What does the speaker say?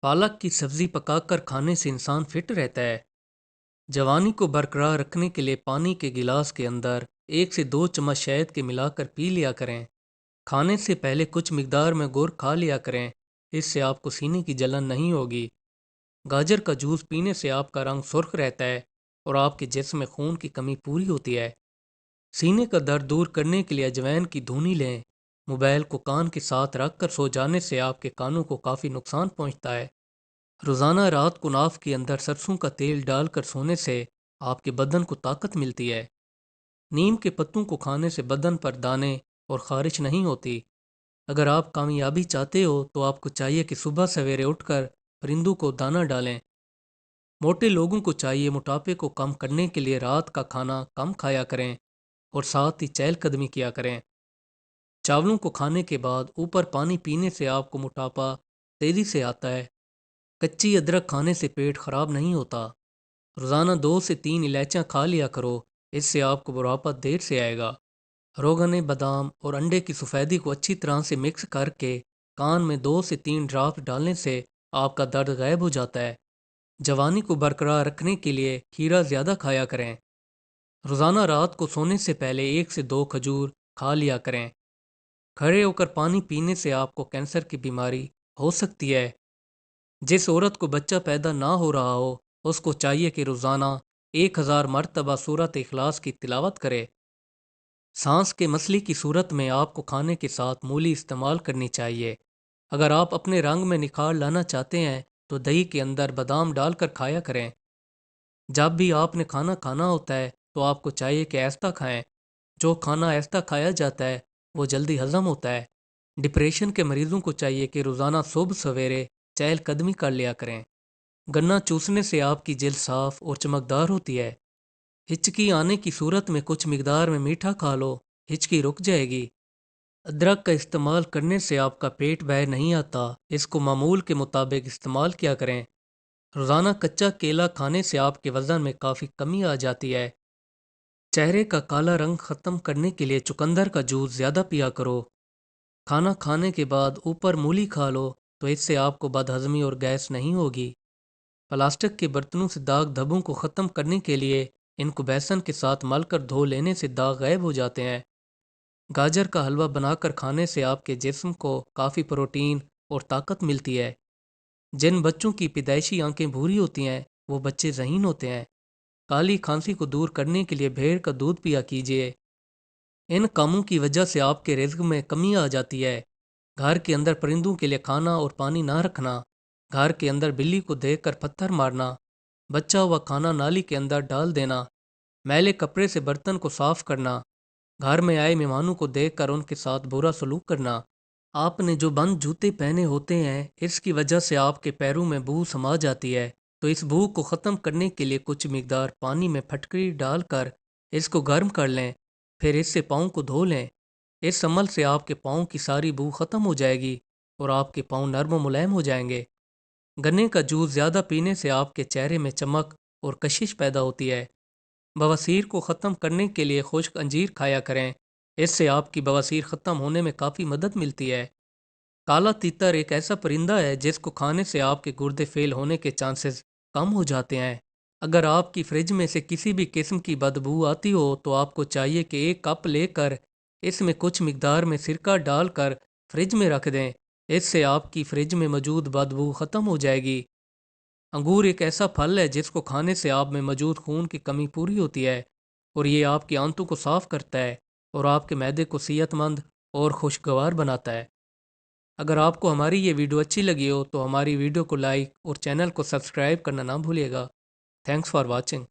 पालक की सब्जी पकाकर खाने से इंसान फिट रहता है। जवानी को बरकरार रखने के लिए पानी के गिलास के अंदर 1 से 2 चम्मच शहद के मिलाकर पी लिया करें। खाने से पहले कुछ मिकदार में गुड़ खा लिया करें। इससे आपको सीने की जलन नहीं होगी। गाजर का जूस पीने से आपका रंग सुर्ख रहता है और आपके जिस्म में खून की कमी पूरी होती है। सीने का दर्द दूर करने के लिए अजवाइन की धुनी लें। मोबाइल को कान के साथ रख कर सो जाने से आपके कानों को काफ़ी नुकसान पहुंचता है। रोज़ाना रात को नाक के अंदर सरसों का तेल डालकर सोने से आपके बदन को ताकत मिलती है। नीम के पत्तों को खाने से बदन पर दाने और खारिश नहीं होती। अगर आप कामयाबी चाहते हो तो आपको चाहिए कि सुबह सवेरे उठकर परिंदों को दाना डालें। मोटे लोगों को चाहिए मोटापे को कम करने के लिए रात का खाना कम खाया करें और साथ ही चहलकदमी किया करें। चावलों को खाने के बाद ऊपर पानी पीने से आपको मोटापा तेज़ी से आता है। कच्ची अदरक खाने से पेट खराब नहीं होता। रोज़ाना 2 से 3 इलायचियाँ खा लिया करो। इससे आपको बुढ़ापा देर से आएगा। रोगन बादाम और अंडे की सफ़ेदी को अच्छी तरह से मिक्स करके कान में 2 से 3 ड्राप डालने से आपका दर्द गायब हो जाता है। जवानी को बरकरार रखने के लिए खीरा ज़्यादा खाया करें। रोज़ाना रात को सोने से पहले 1 से 2 खजूर खा लिया करें। खड़े होकर पानी पीने से आपको कैंसर की बीमारी हो सकती है। जिस औरत को बच्चा पैदा ना हो रहा हो उसको चाहिए कि रोज़ाना 1000 मरतबा सूरत इखलास की तिलावत करे। सांस के मसले की सूरत में आपको खाने के साथ मूली इस्तेमाल करनी चाहिए। अगर आप अपने रंग में निखार लाना चाहते हैं तो दही के अंदर बादाम डालकर खाया करें। जब भी आपने खाना खाना होता है तो आपको चाहिए कि ऐसा खाएं। जो खाना ऐसा खाया जाता है वो जल्दी हजम होता है। डिप्रेशन के मरीजों को चाहिए कि रोज़ाना सुबह सवेरे चहलकदमी कर लिया करें। गन्ना चूसने से आपकी जिल्द साफ और चमकदार होती है। हिचकी आने की सूरत में कुछ मिकदार में मीठा खा लो, हिचकी रुक जाएगी। अदरक का इस्तेमाल करने से आपका पेट बाहर नहीं आता। इसको मामूल के मुताबिक इस्तेमाल किया करें। रोज़ाना कच्चा केला खाने से आपके वज़न में काफ़ी कमी आ जाती है। चेहरे का काला रंग ख़त्म करने के लिए चुकंदर का जूस ज़्यादा पिया करो। खाना खाने के बाद ऊपर मूली खा लो तो इससे आपको बदहज़मी और गैस नहीं होगी। प्लास्टिक के बर्तनों से दाग धब्बों को ख़त्म करने के लिए इनको बेसन के साथ मलकर धो लेने से दाग गायब हो जाते हैं। गाजर का हलवा बनाकर खाने से आपके जिस्म को काफ़ी प्रोटीन और ताकत मिलती है। जिन बच्चों की पैदाइशी आंखें भूरी होती हैं वो बच्चे ज़हीन होते हैं। काली खांसी को दूर करने के लिए भेड़ का दूध पिया कीजिए। इन कामों की वजह से आपके रिज्क में कमी आ जाती है। घर के अंदर परिंदों के लिए खाना और पानी ना रखना। घर के अंदर बिल्ली को देखकर पत्थर मारना। बचा हुआ खाना नाली के अंदर डाल देना। मैले कपड़े से बर्तन को साफ करना। घर में आए मेहमानों को देखकर उनके साथ बुरा सलूक करना। आपने जो बंद जूते पहने होते हैं इसकी वजह से आपके पैरों में बू समा जाती है। तो इस बू को ख़त्म करने के लिए कुछ मिकदार पानी में फटकरी डालकर इसको गर्म कर लें। फिर इससे पाँव को धो लें। इस अमल से आपके पाँव की सारी बू ख़त्म हो जाएगी और आपके पाँव नर्म व मुलायम हो जाएंगे। गन्ने का जूस ज़्यादा पीने से आपके चेहरे में चमक और कशिश पैदा होती है। बवासीर को ख़त्म करने के लिए खुश्क अंजीर खाया करें। इससे आपकी बवासीर ख़त्म होने में काफ़ी मदद मिलती है। काला तीतर एक ऐसा परिंदा है जिसको खाने से आपके गुर्दे फेल होने के चांसेस कम हो जाते हैं। अगर आपकी फ्रिज में से किसी भी किस्म की बदबू आती हो तो आपको चाहिए कि 1 कप लेकर इसमें कुछ मिकदार में सिरका डालकर फ्रिज में रख दें। इससे आपकी फ्रिज में मौजूद बदबू ख़त्म हो जाएगी। अंगूर एक ऐसा फल है जिसको खाने से आप में मौजूद खून की कमी पूरी होती है और ये आपकी आंतों को साफ करता है और आपके मैदे को सेहतमंद और खुशगवार बनाता है। अगर आपको हमारी ये वीडियो अच्छी लगी हो तो हमारी वीडियो को लाइक और चैनल को सब्सक्राइब करना ना भूलिएगा। Thanks for watching.